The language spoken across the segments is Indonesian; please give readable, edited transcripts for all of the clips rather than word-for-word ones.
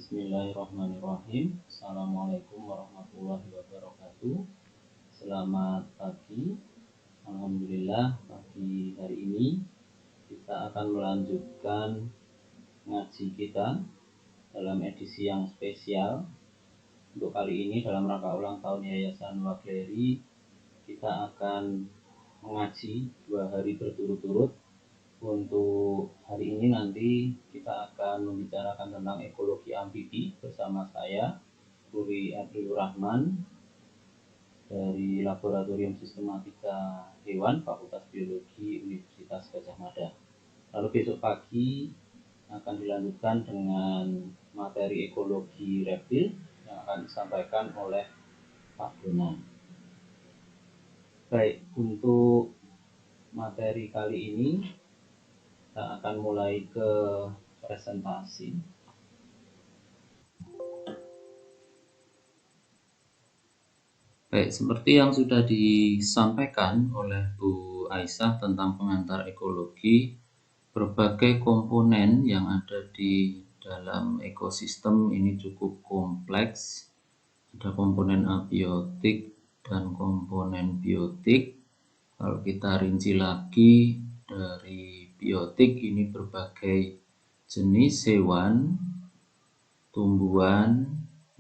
Bismillahirrahmanirrahim. Assalamualaikum warahmatullahi wabarakatuh. Selamat pagi. Alhamdulillah, pagi hari ini kita akan melanjutkan ngaji kita dalam edisi yang spesial. Untuk kali ini dalam rangka ulang tahun Yayasan Wagleri, kita akan mengaji 2 hari berturut-turut. Untuk hari ini nanti kita akan membicarakan tentang ekologi amfibi bersama saya, Puri Abdul Rahman dari Laboratorium Sistematika Hewan Fakultas Biologi Universitas Gadjah Mada. Lalu besok pagi akan dilanjutkan dengan materi ekologi reptil yang akan disampaikan oleh Pak Donan. Baik, untuk materi kali ini kita akan mulai ke presentasi. Baik, seperti yang sudah disampaikan oleh Bu Aisyah tentang pengantar ekologi, berbagai komponen yang ada di dalam ekosistem ini cukup kompleks. Ada komponen abiotik dan komponen biotik. Kalau kita rinci lagi, dari biotik ini berbagai jenis hewan, tumbuhan,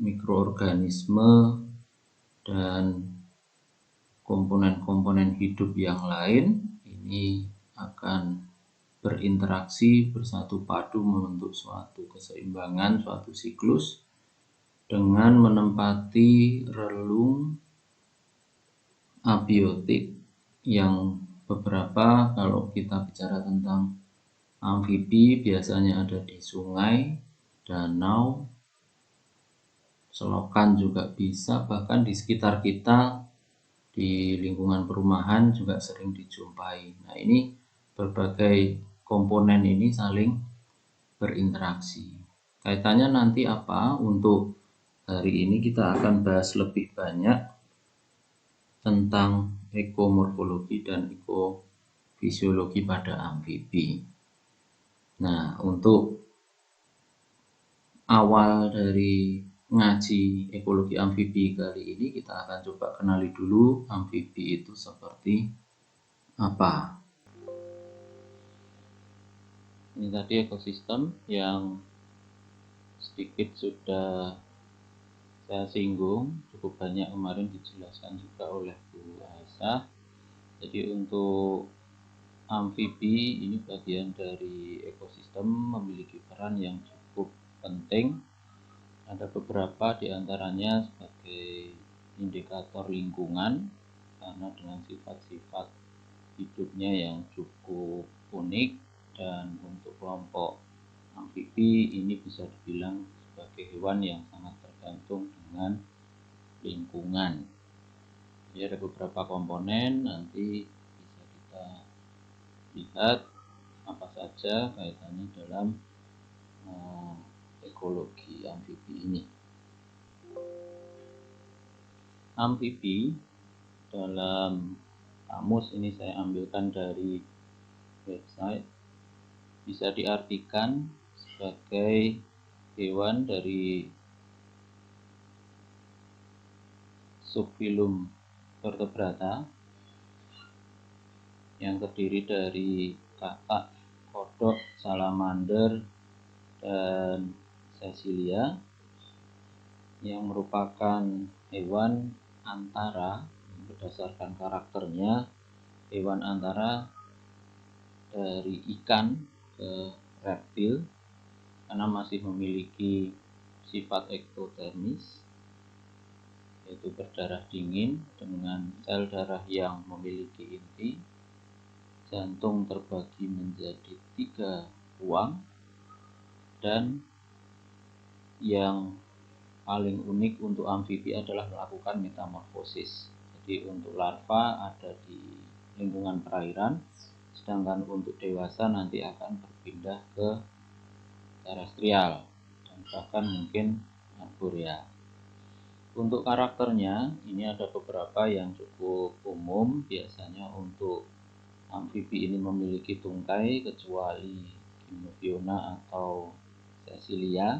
mikroorganisme, dan komponen-komponen hidup yang lain ini akan berinteraksi bersatu padu membentuk suatu keseimbangan, suatu siklus dengan menempati relung abiotik yang beberapa, kalau kita bicara tentang amfibi, biasanya ada di sungai, danau, selokan juga bisa, bahkan di sekitar kita di lingkungan perumahan juga sering dijumpai. Nah, ini berbagai komponen ini saling berinteraksi. Kaitannya nanti apa? Untuk hari ini kita akan bahas lebih banyak tentang ekomorfologi dan ekofisiologi pada amfibi. Nah, untuk awal dari ngaji ekologi amfibi kali ini, kita akan coba kenali dulu amfibi itu seperti apa. Ini tadi ekosistem yang sedikit sudah saya singgung, cukup banyak kemarin dijelaskan juga oleh Bu Aisyah. Jadi untuk amfibi ini bagian dari ekosistem, memiliki peran yang cukup penting. Ada beberapa diantaranya sebagai indikator lingkungan, karena dengan sifat-sifat hidupnya yang cukup unik, dan untuk kelompok amfibi ini bisa dibilang sebagai hewan yang sangat tergantung dengan lingkungan. Jadi ada beberapa komponen, nanti bisa kita lihat apa saja kaitannya dalam ekologi amfibi ini. Amfibi dalam kamus ini saya ambilkan dari website, bisa diartikan sebagai hewan dari subfilum vertebrata yang terdiri dari katak, kodok, salamander, dan sesilia, yang merupakan hewan antara, berdasarkan karakternya, hewan antara dari ikan ke reptil, karena masih memiliki sifat ektotermis, yaitu berdarah dingin dengan sel darah yang memiliki inti, jantung terbagi menjadi 3 ruang, dan yang paling unik untuk amfibi adalah melakukan metamorfosis. Jadi untuk larva ada di lingkungan perairan, sedangkan untuk dewasa nanti akan berpindah ke terestrial dan bahkan mungkin arboreal. Untuk karakternya ini ada beberapa yang cukup umum. Biasanya untuk amfibi ini memiliki tungkai kecuali Gymnophiona atau Sesilia.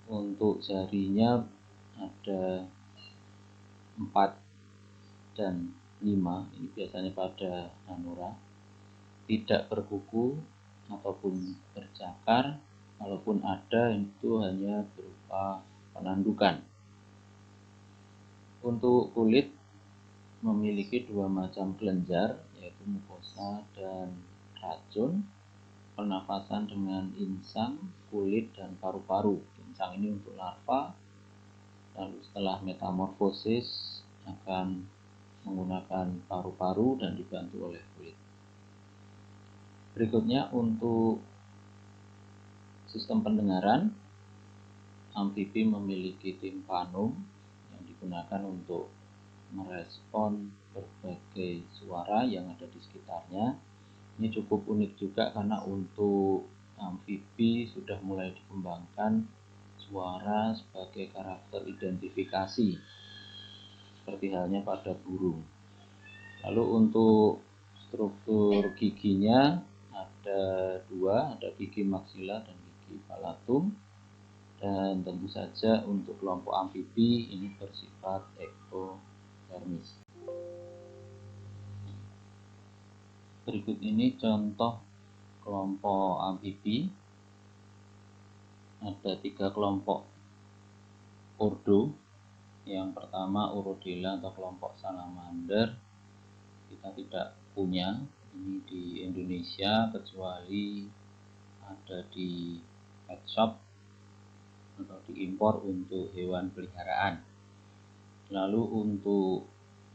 Untuk jarinya ada 4 dan 5, ini biasanya pada Hanura, tidak berkuku ataupun bercakar, kalaupun ada itu hanya berupa penandukan. Untuk kulit memiliki 2 macam kelenjar, yaitu mukosa dan racun. Pernafasan dengan insang, kulit, dan paru-paru. Insang ini untuk larva, lalu setelah metamorfosis akan menggunakan paru-paru dan dibantu oleh kulit. Berikutnya untuk sistem pendengaran, amfibi memiliki timpanum yang digunakan untuk merespon berbagai suara yang ada di sekitarnya. Ini cukup unik juga karena untuk amfibi sudah mulai dikembangkan suara sebagai karakter identifikasi, seperti halnya pada burung. Lalu untuk struktur giginya ada 2, ada gigi maksila dan gigi palatum. Dan tentu saja untuk kelompok amfibi ini bersifat ektodermis. Berikut ini contoh kelompok amfibi. Ada 3 kelompok ordo. Yang pertama Urodela atau kelompok salamander. Kita tidak punya ini di Indonesia kecuali ada di pet shop atau diimpor untuk hewan peliharaan. Lalu untuk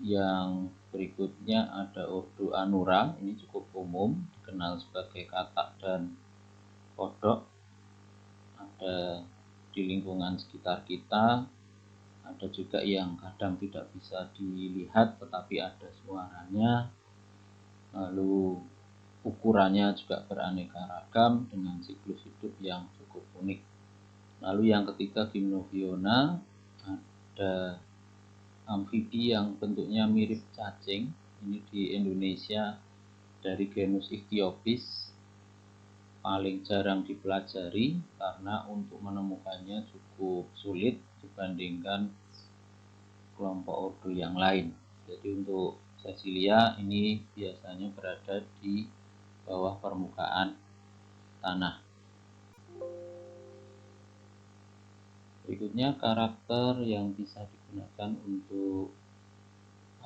yang berikutnya ada ordo Anura, ini cukup umum, dikenal sebagai katak dan kodok. Ada di lingkungan sekitar kita, ada juga yang kadang tidak bisa dilihat tetapi ada suaranya. Lalu ukurannya juga beraneka ragam dengan siklus hidup yang cukup unik. Lalu yang ketiga Gymnophiona, ada amfibi yang bentuknya mirip cacing. Ini di Indonesia dari genus Ichthyopis, paling jarang dipelajari karena untuk menemukannya cukup sulit dibandingkan kelompok ordo yang lain. Jadi untuk Cecilia ini biasanya berada di bawah permukaan tanah. Berikutnya karakter yang bisa digunakan untuk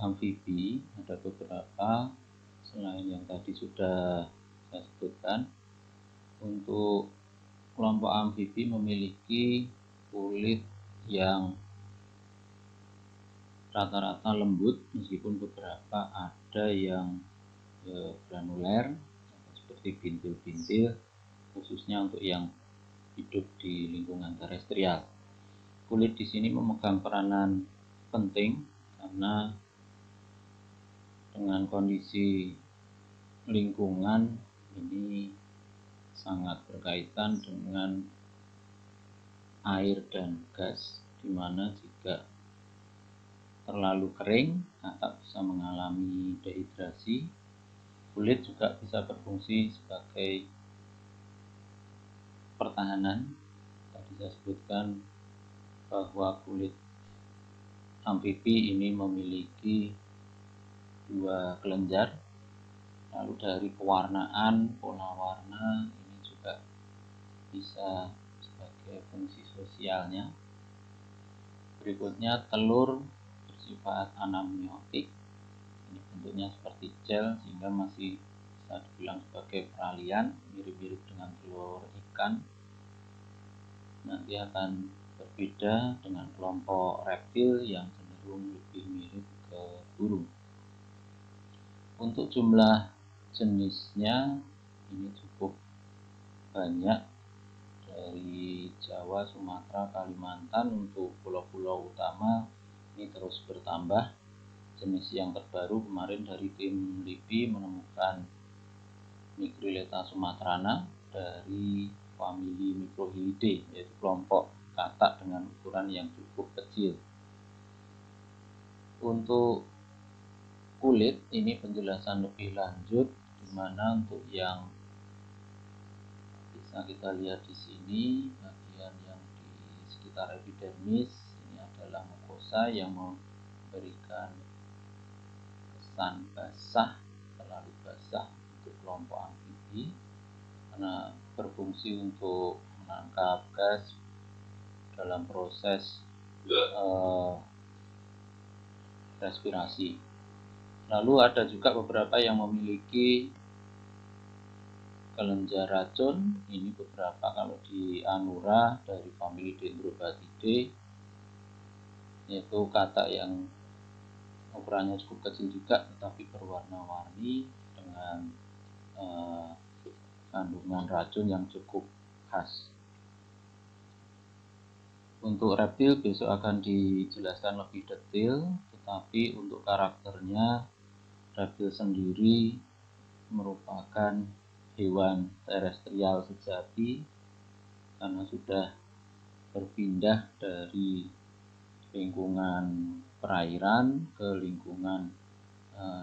amfibi ada beberapa selain yang tadi sudah saya sebutkan. Untuk kelompok amfibi memiliki kulit yang rata-rata lembut meskipun beberapa ada yang granuler seperti bintil-bintil, khususnya untuk yang hidup di lingkungan terestrial. Kulit di sini memegang peranan penting karena dengan kondisi lingkungan ini sangat berkaitan dengan air dan gas, di mana jika terlalu kering katak bisa mengalami dehidrasi. Kulit juga bisa berfungsi sebagai pertahanan. Tadi saya sebutkan bahwa kulit amfibi ini memiliki 2 kelenjar. Lalu dari pewarnaan, pola warna ini juga bisa sebagai fungsi sosialnya. Berikutnya telur bersifat anamniotik. Ini bentuknya seperti gel sehingga masih bisa dibilang sebagai peralihan, mirip-mirip dengan telur ikan. Nanti akan berbeda dengan kelompok reptil yang cenderung lebih mirip ke burung. Untuk jumlah jenisnya ini cukup banyak, dari Jawa, Sumatera, Kalimantan. Untuk pulau-pulau utama ini terus bertambah. Jenis yang terbaru kemarin dari tim LIPI menemukan Micryleta sumatrana dari famili Microhylidae, yaitu kelompok katak dengan ukuran yang cukup kecil. Untuk kulit ini penjelasan lebih lanjut, di mana untuk yang bisa kita lihat di sini bagian yang di sekitar epidermis. Ini adalah mukosa yang memberikan kesan basah, terlalu basah untuk kelompok amfibi karena berfungsi untuk menangkap gas dalam proses respirasi. Lalu ada juga beberapa yang memiliki kelenjar racun. Ini beberapa kalau di Anura dari famili Dendrobatidae, yaitu katak yang ukurannya cukup kecil juga tetapi berwarna-warni dengan kandungan racun yang cukup khas. Untuk reptil besok akan dijelaskan lebih detail, tetapi untuk karakternya reptil sendiri merupakan hewan terestrial sejati karena sudah berpindah dari lingkungan perairan ke lingkungan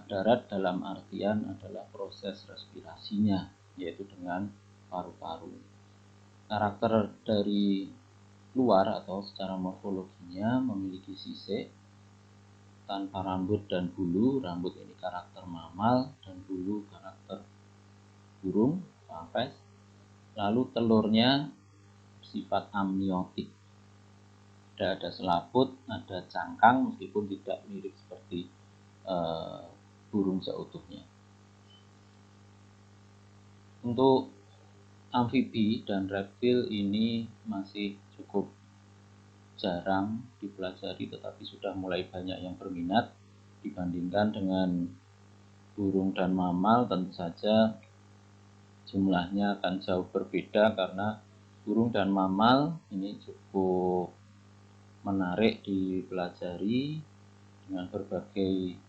darat, dalam artian adalah proses respirasinya, yaitu dengan paru-paru. Karakter dari luar atau secara morfologinya memiliki sisik tanpa rambut dan bulu. Rambut ini karakter mamal dan bulu karakter burung, apes. Lalu telurnya bersifat amniotik. Ada selaput, ada cangkang meskipun tidak mirip seperti burung seutuhnya. Untuk amfibi dan reptil ini masih cukup jarang dipelajari, tetapi sudah mulai banyak yang berminat dibandingkan dengan burung dan mamal. Tentu saja jumlahnya akan jauh berbeda karena burung dan mamal ini cukup menarik dipelajari dengan berbagai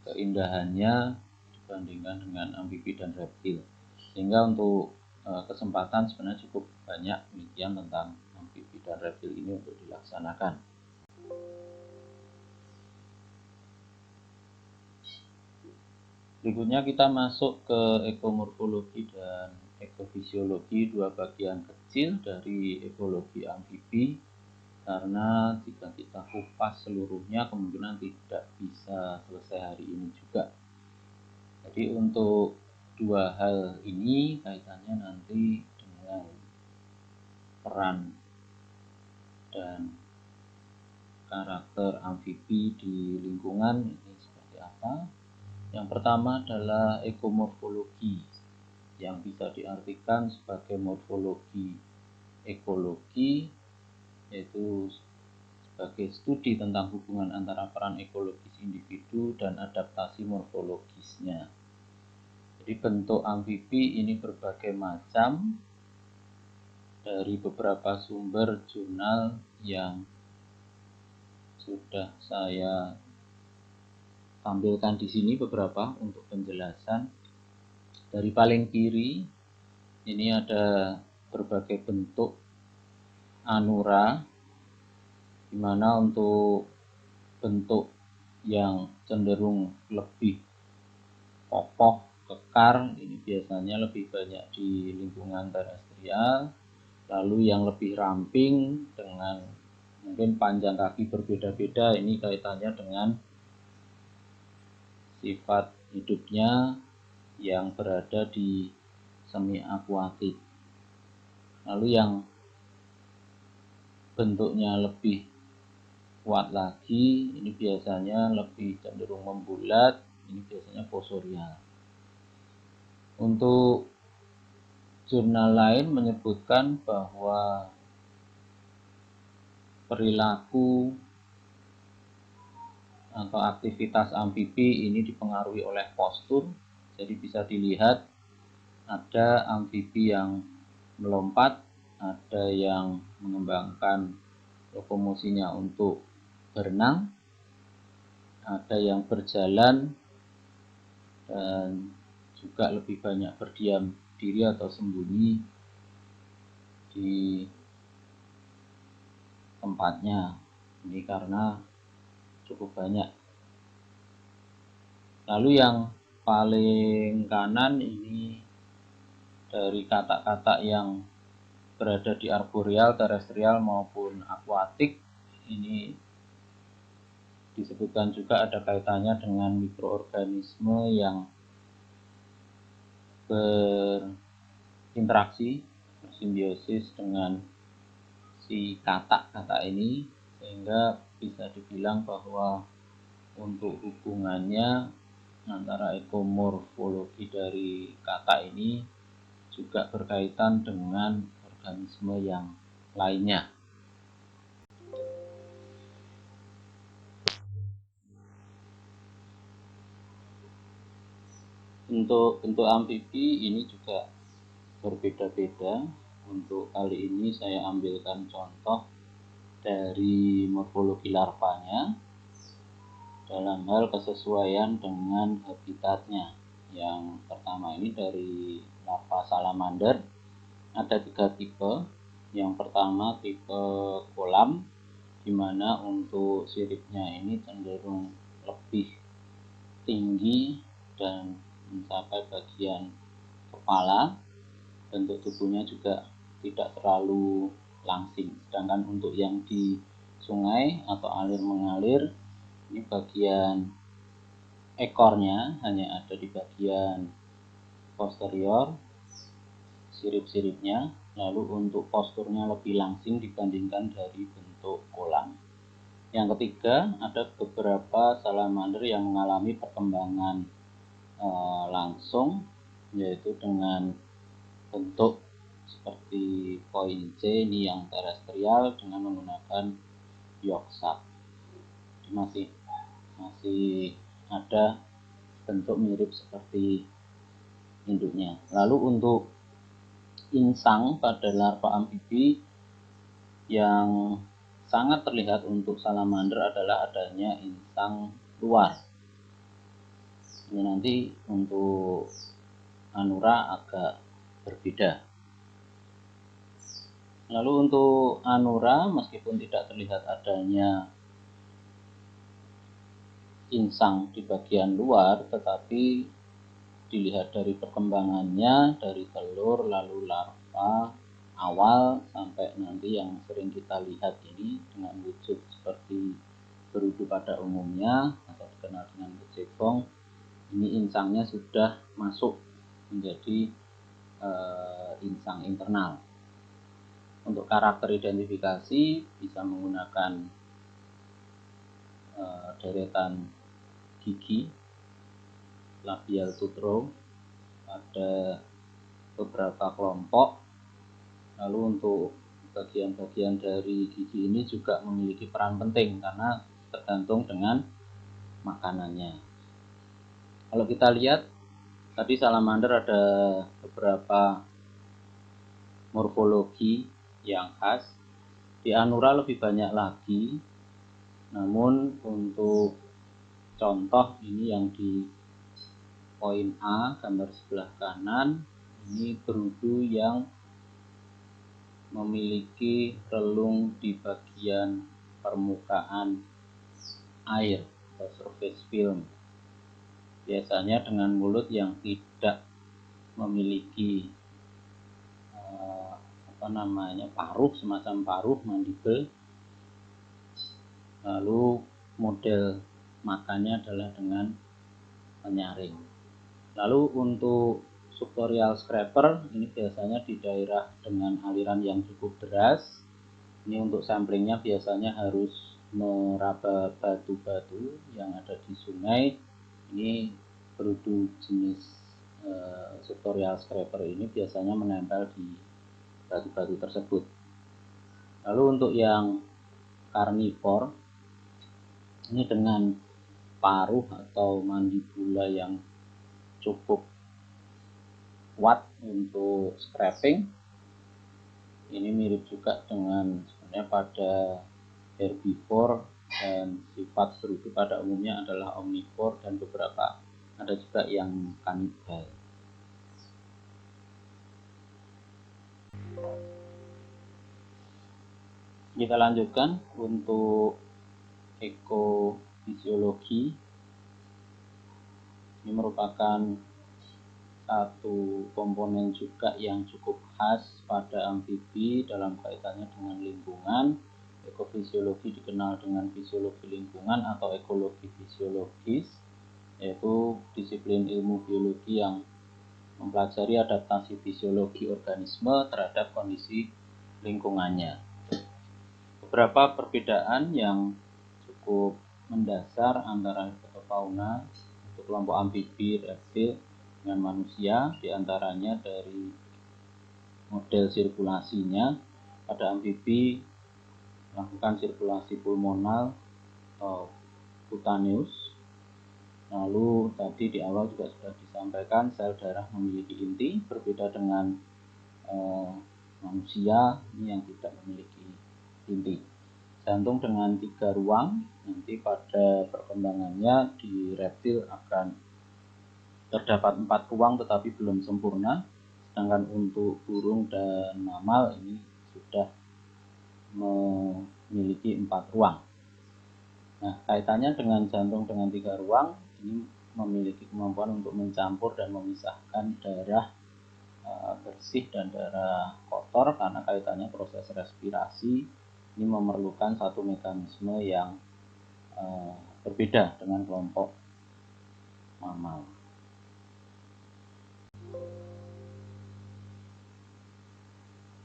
keindahannya dibandingkan dengan amfibi dan reptil, sehingga untuk kesempatan sebenarnya cukup banyak penelitian tentang amfibi dan reptil ini untuk dilaksanakan. Berikutnya kita masuk ke ekomorfologi dan ekofisiologi, dua bagian kecil dari ekologi amfibi, karena jika kita kupas seluruhnya kemungkinan tidak bisa selesai hari ini juga. Jadi untuk dua hal ini kaitannya nanti dengan peran dan karakter amfibi di lingkungan ini seperti apa. Yang pertama adalah ekomorfologi, yang bisa diartikan sebagai morfologi ekologi, yaitu sebagai studi tentang hubungan antara peran ekologis individu dan adaptasi morfologisnya. Jadi bentuk amfibi ini berbagai macam dari beberapa sumber jurnal yang sudah saya tampilkan di sini beberapa untuk penjelasan. Dari paling kiri ini ada berbagai bentuk Anura, di mana untuk bentuk yang cenderung lebih kokoh, kekar, ini biasanya lebih banyak di lingkungan terestrial. Lalu yang lebih ramping dengan mungkin panjang kaki berbeda-beda, ini kaitannya dengan sifat hidupnya yang berada di semi akuatik. Lalu yang bentuknya lebih kuat lagi, ini biasanya lebih cenderung membulat, ini biasanya fosorial. Untuk jurnal lain menyebutkan bahwa perilaku atau aktivitas amfibi ini dipengaruhi oleh postur. Jadi bisa dilihat ada amfibi yang melompat, ada yang mengembangkan lokomosinya untuk berenang, ada yang berjalan, dan juga lebih banyak berdiam diri atau sembunyi di tempatnya. Ini karena cukup banyak. Lalu yang paling kanan ini dari katak-katak yang berada di arboreal, terestrial maupun akuatik. Ini disebutkan juga ada kaitannya dengan mikroorganisme yang berinteraksi, bersimbiosis dengan si katak-katak ini, sehingga bisa dibilang bahwa untuk hubungannya antara ekomorfologi dari katak ini juga berkaitan dengan organisme yang lainnya. Untuk bentuk amfibi ini juga berbeda-beda. Untuk kali ini saya ambilkan contoh dari morfologi larvanya dalam hal kesesuaian dengan habitatnya. Yang pertama ini dari larva salamander, ada 3 tipe. Yang pertama tipe kolam, di mana untuk siripnya ini cenderung lebih tinggi dan mencapai bagian kepala. Bentuk tubuhnya juga tidak terlalu langsing. Sedangkan untuk yang di sungai atau alir mengalir, ini bagian ekornya hanya ada di bagian posterior, sirip-siripnya. Lalu untuk posturnya lebih langsing dibandingkan dari bentuk kolam. Yang ketiga, ada beberapa salamander yang mengalami perkembangan langsung, yaitu dengan bentuk seperti koin C ini yang terestrial dengan menggunakan yolk sac. Masih ada bentuk mirip seperti induknya. Lalu untuk insang pada larva amfibi yang sangat terlihat untuk salamander adalah adanya insang luar. Ini nanti untuk anura agak berbeda. Lalu untuk anura, meskipun tidak terlihat adanya insang di bagian luar, tetapi dilihat dari perkembangannya, dari telur lalu larva awal sampai nanti yang sering kita lihat ini dengan wujud seperti berudu pada umumnya atau dikenal dengan kecebong, ini insangnya sudah masuk menjadi insang internal. Untuk karakter identifikasi bisa menggunakan deretan gigi, labial tooth row pada beberapa kelompok. Lalu untuk bagian-bagian dari gigi ini juga memiliki peran penting karena tergantung dengan makanannya. Kalau kita lihat tadi salamander ada beberapa morfologi yang khas. Di anura lebih banyak lagi, namun untuk contoh ini yang di poin A gambar sebelah kanan, ini berudu yang memiliki relung di bagian permukaan air atau surface film, biasanya dengan mulut yang tidak memiliki paruh, semacam paruh mandibel. Lalu model makannya adalah dengan menyaring. Lalu untuk subtorial scraper ini biasanya di daerah dengan aliran yang cukup deras. Ini untuk samplingnya biasanya harus meraba batu-batu yang ada di sungai. Ini berudu jenis subtorial scraper ini biasanya menempel di batu-batu tersebut. Lalu untuk yang karnivor ini dengan paruh atau mandibula yang cukup kuat untuk scraping. Ini mirip juga dengan sebenarnya pada herbivore, dan sifat berudu pada umumnya adalah omnivore dan beberapa ada juga yang kanibal. Kita lanjutkan untuk ekofisiologi. Ini merupakan satu komponen juga yang cukup khas pada amfibi dalam kaitannya dengan lingkungan. Ekofisiologi dikenal dengan fisiologi lingkungan atau ekologi fisiologis, yaitu disiplin ilmu biologi yang mempelajari adaptasi fisiologi organisme terhadap kondisi lingkungannya. Beberapa perbedaan yang cukup mendasar antara fauna untuk kelompok amfibi, reptil dengan manusia, diantaranya dari model sirkulasinya. Pada amfibi melakukan sirkulasi pulmonal atau kutaneus. Lalu tadi di awal juga sudah disampaikan sel darah memiliki inti, berbeda dengan manusia ini yang tidak memiliki inti. Jantung dengan 3 ruang, nanti pada perkembangannya di reptil akan terdapat 4 ruang tetapi belum sempurna, sedangkan untuk burung dan mamal ini sudah memiliki 4 ruang. Nah, kaitannya dengan jantung dengan 3 ruang, ini memiliki kemampuan untuk mencampur dan memisahkan darah bersih dan darah kotor, karena kaitannya proses respirasi ini memerlukan satu mekanisme yang berbeda dengan kelompok mamal.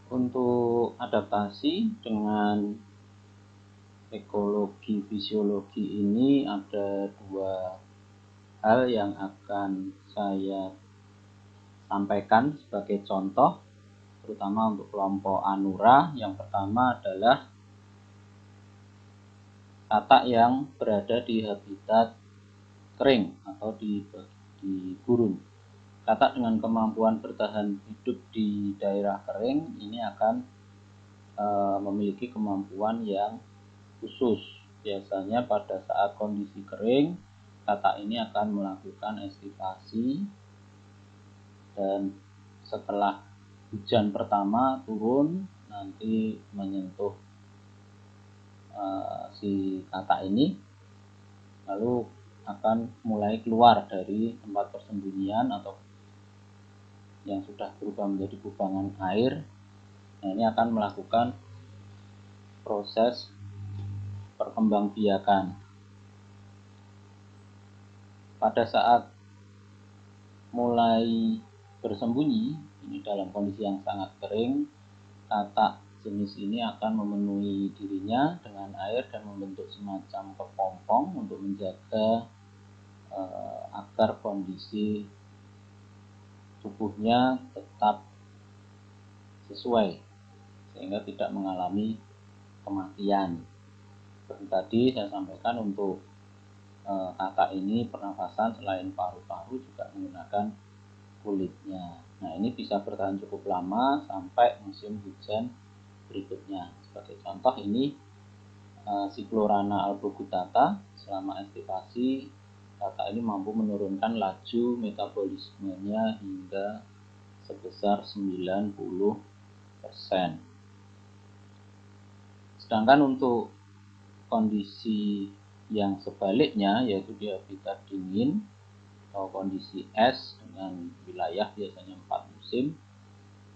Untuk adaptasi dengan ekologi fisiologi ini ada 2 hal yang akan saya sampaikan sebagai contoh, terutama untuk kelompok Anura. Yang pertama adalah katak yang berada di habitat kering atau di gurun. Katak dengan kemampuan bertahan hidup di daerah kering ini akan memiliki kemampuan yang khusus. Biasanya pada saat kondisi kering, katak ini akan melakukan estivasi, dan setelah hujan pertama turun nanti menyentuh si katak ini, lalu akan mulai keluar dari tempat persembunyian atau yang sudah berubah menjadi kubangan air. Nah, ini akan melakukan proses perkembangbiakan. Pada saat mulai bersembunyi, ini dalam kondisi yang sangat kering, katak jenis ini akan memenuhi dirinya dengan air dan membentuk semacam kepompong untuk menjaga agar kondisi tubuhnya tetap sesuai sehingga tidak mengalami kematian. Seperti tadi saya sampaikan, untuk katak ini pernafasan selain paru-paru juga menggunakan kulitnya. Nah, ini bisa bertahan cukup lama sampai musim hujan berikutnya. Sebagai contoh ini Cyclorana albogutata, selama estivasi katak ini mampu menurunkan laju metabolismenya hingga sebesar 90%. Sedangkan untuk kondisi yang sebaliknya, yaitu di habitat dingin atau kondisi es dengan wilayah biasanya 4 musim.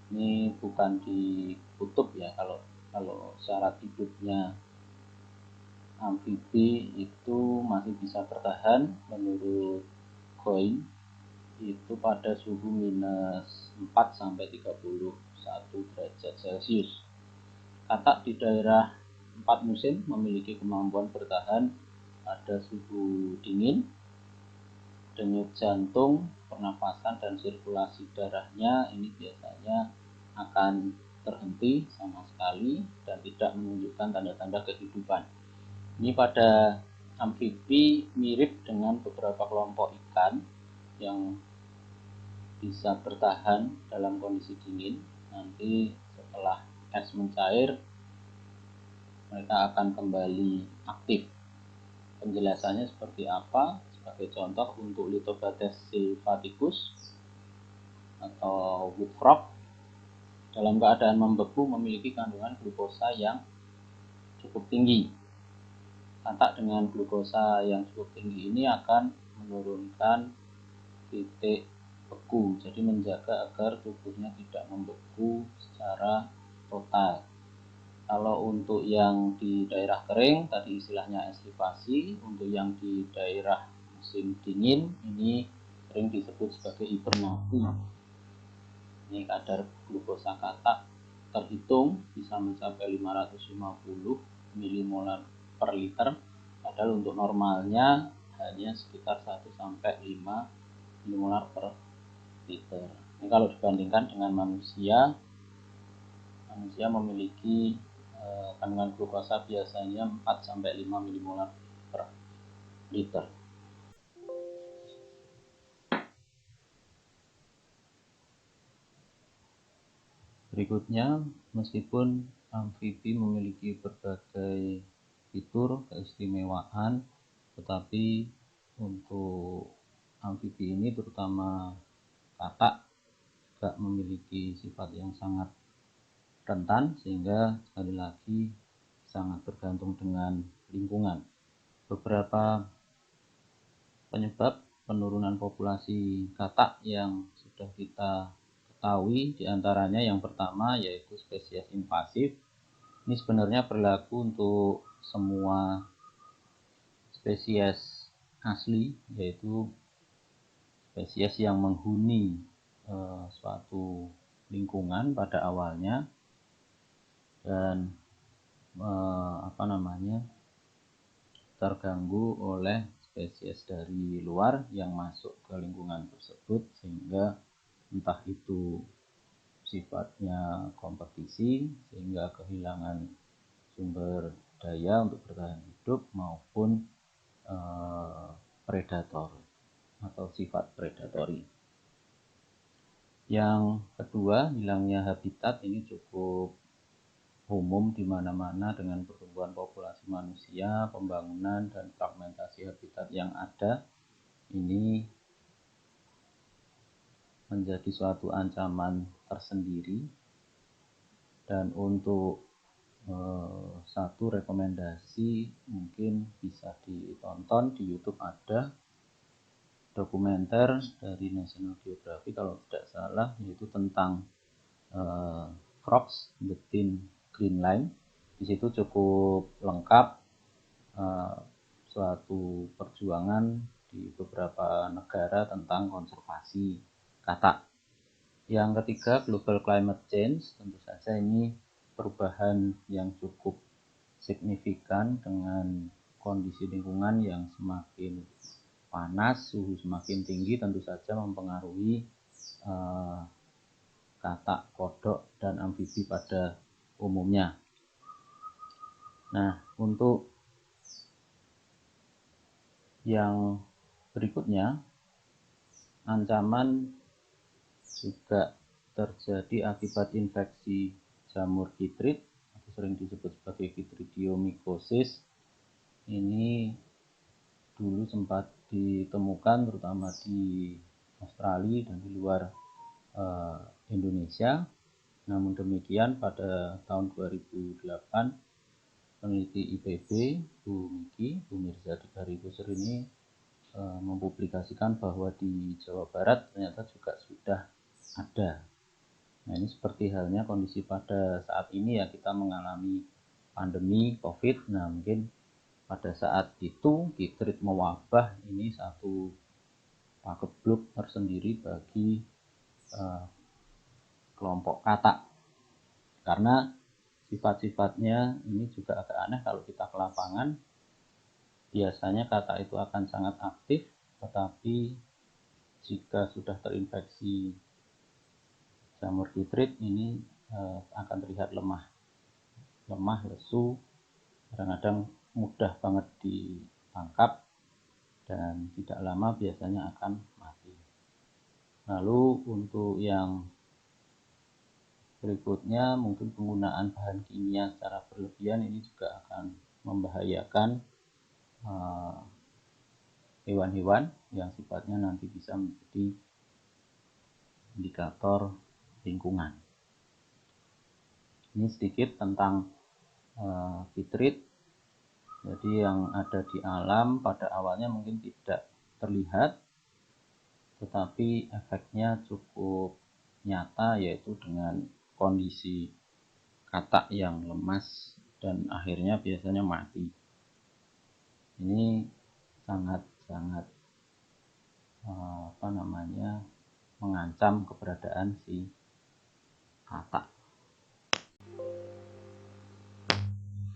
Ini bukan di kutub ya, kalau syarat hidupnya amfibi itu masih bisa bertahan menurut Coyne itu pada suhu minus 4 sampai 31 derajat Celcius. Katak di daerah 4 musim memiliki kemampuan bertahan pada suhu dingin. Denyut jantung, pernafasan, dan sirkulasi darahnya ini biasanya akan terhenti sama sekali dan tidak menunjukkan tanda-tanda kehidupan. Ini pada amfibi mirip dengan beberapa kelompok ikan yang bisa bertahan dalam kondisi dingin. Nanti setelah es mencair, mereka akan kembali aktif. Penjelasannya seperti apa? Sebagai contoh, untuk Lithobates sylvaticus atau wood frog, dalam keadaan membeku memiliki kandungan glukosa yang cukup tinggi. Katak dengan glukosa yang cukup tinggi ini akan menurunkan titik beku, jadi menjaga agar tubuhnya tidak membeku secara total. Kalau untuk yang di daerah kering tadi istilahnya estivasi, untuk yang di daerah musim dingin ini sering disebut sebagai hibernasi. Ini kadar glukosa kata terhitung bisa mencapai 550 milimolar per liter, padahal untuk normalnya hanya sekitar 1-5 milimolar per liter. Ini kalau dibandingkan dengan manusia memiliki kandungan glukosa biasanya 4-5 milimolar per liter. Berikutnya, meskipun amfibi memiliki berbagai fitur keistimewaan, tetapi untuk amfibi ini terutama katak juga memiliki sifat yang sangat rentan, sehingga sekali lagi sangat bergantung dengan lingkungan. Beberapa penyebab penurunan populasi katak yang sudah kita ketahui diantaranya yang pertama yaitu spesies invasif. Ini sebenarnya berlaku untuk semua spesies asli, yaitu spesies yang menghuni suatu lingkungan pada awalnya dan terganggu oleh spesies dari luar yang masuk ke lingkungan tersebut, sehingga entah itu sifatnya kompetisi sehingga kehilangan sumber daya untuk bertahan hidup maupun predator atau sifat predatori. Yang kedua, hilangnya habitat ini cukup umum di mana-mana dengan pertumbuhan populasi manusia, pembangunan dan fragmentasi habitat yang ada. Ini menjadi suatu ancaman tersendiri, dan untuk satu rekomendasi mungkin bisa ditonton di YouTube, ada dokumenter dari National Geographic kalau tidak salah, yaitu tentang frogs the thin green line. Di situ cukup lengkap suatu perjuangan di beberapa negara tentang konservasi katak. Yang ketiga, global climate change. Tentu saja ini perubahan yang cukup signifikan dengan kondisi lingkungan yang semakin panas, suhu semakin tinggi, tentu saja mempengaruhi katak, kodok, dan amfibi pada umumnya. Nah, untuk yang berikutnya, ancaman juga terjadi akibat infeksi jamur chitrid atau sering disebut sebagai chytridiomycosis. Ini dulu sempat ditemukan terutama di Australia dan di luar Indonesia. Namun demikian, pada tahun 2008 peneliti IPB Bu Mirza Dikari Kusir ini mempublikasikan bahwa di Jawa Barat ternyata juga sudah ada. Nah, ini seperti halnya kondisi pada saat ini ya, kita mengalami pandemi COVID. Nah, mungkin pada saat itu chitrid mewabah, ini satu pagebluk tersendiri bagi kelompok katak, karena sifat-sifatnya ini juga agak aneh. Kalau kita ke lapangan, biasanya katak itu akan sangat aktif, tetapi jika sudah terinfeksi jamur chitrid ini akan terlihat lemah, lesu, kadang-kadang mudah banget ditangkap dan tidak lama biasanya akan mati. Lalu untuk yang berikutnya, mungkin penggunaan bahan kimia secara berlebihan ini juga akan membahayakan hewan-hewan yang sifatnya nanti bisa menjadi indikator lingkungan. Ini sedikit tentang chitrid. Jadi yang ada di alam pada awalnya mungkin tidak terlihat, tetapi efeknya cukup nyata, yaitu dengan kondisi katak yang lemas dan akhirnya biasanya mati. Ini sangat-sangat mengancam keberadaan si katak.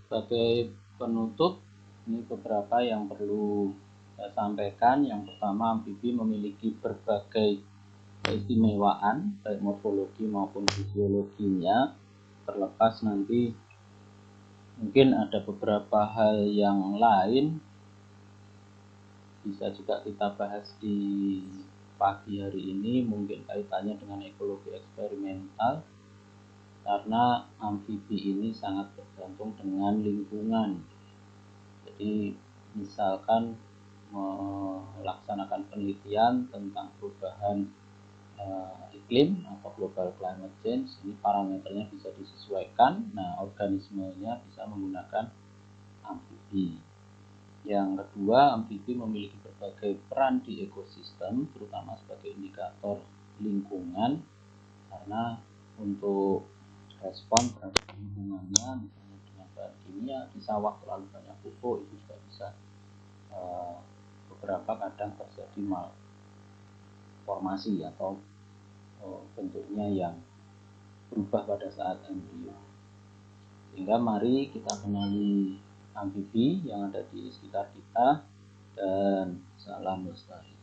Sebagai penutup, ini beberapa yang perlu saya sampaikan. Yang pertama, amfibi memiliki berbagai keistimewaan baik morfologi maupun fisiologinya. Terlepas nanti mungkin ada beberapa hal yang lain bisa juga kita bahas di pagi hari ini, mungkin kaitannya dengan ekologi eksperimental, karena amfibi ini sangat bergantung dengan lingkungan. Jadi misalkan melaksanakan penelitian tentang perubahan iklim atau global climate change, ini parameternya bisa disesuaikan. Nah, organismenya bisa menggunakan amfibi. Yang kedua, amfibi memiliki berbagai peran di ekosistem, terutama sebagai indikator lingkungan, karena untuk respon terhadap lingkungannya, misalnya dengan bahan kimia di sawah terlalu banyak pupuk, itu juga bisa beberapa kadang terjadi malformasi atau bentuknya yang berubah pada saat embrio. Sehingga mari kita kenali amfibi yang ada di sekitar kita, dan salam lestari.